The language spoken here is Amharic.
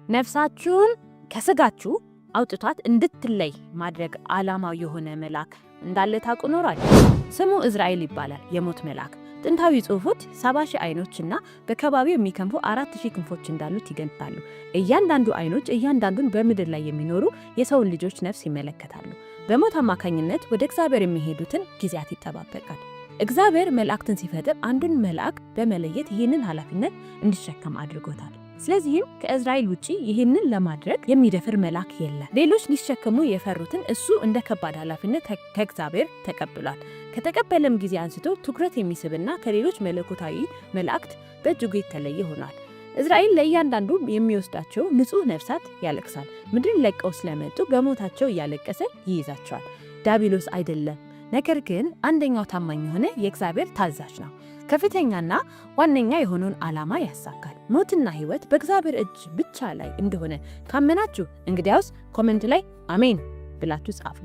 ነፍሳችሁን ከስጋችሁ አውጥቷት እንድትለይ ማድረግ ዓላማው የሆነ መልአክ እንዳለ ታውቁ ኖራችሁ? ስሙ እዝራኤል ይባላል። የሞት መልአክ። ጥንታዊ ጽሑፎች 70,000 አይኖችና በከባቢው የሚከንፉ 4,000 ክንፎች እንዳሉት ይገምታሉ። እያንዳንዱ አይኖች እያንዳንዱን በምድር ላይ የሚኖሩ የሰውን ልጆች ነፍስ ይመለከታሉ። በሞት አማካኝነት ወደ እግዚአብሔር የሚሄዱትን ጊዜያት ይጠባበቃል። እግዚአብሔር መላእክትን ሲፈጥር አንዱን መልአክ በመለየት ይህንን ኃላፊነት እንዲሸከም አድርጎታል። ስለዚህም ከእዝራኤል ውጪ ይህንን ለማድረግ የሚደፍር መልአክ የለም። ሌሎች ሊሸከሙ የፈሩትን እሱ እንደ ከባድ ኃላፊነት ከእግዚአብሔር ተቀብሏል። ከተቀበለም ጊዜ አንስቶ ትኩረት የሚስብና ከሌሎች መለኮታዊ መላእክት በእጅጉ የተለየ ሆኗል። እዝራኤል ለእያንዳንዱ የሚወስዳቸው ንጹሕ ነፍሳት ያለቅሳል። ምድርን ለቀው ስለመጡ በሞታቸው እያለቀሰ ይይዛቸዋል። ዲያብሎስ አይደለም፣ ነገር ግን አንደኛው ታማኝ የሆነ የእግዚአብሔር ታዛዥ ነው። ከፍተኛና ዋነኛ የሆነውን ዓላማ ያሳካል። ሞትና ሕይወት በእግዚአብሔር እጅ ብቻ ላይ እንደሆነ ካመናችሁ እንግዲያውስ ኮሜንት ላይ አሜን ብላችሁ ጻፉ።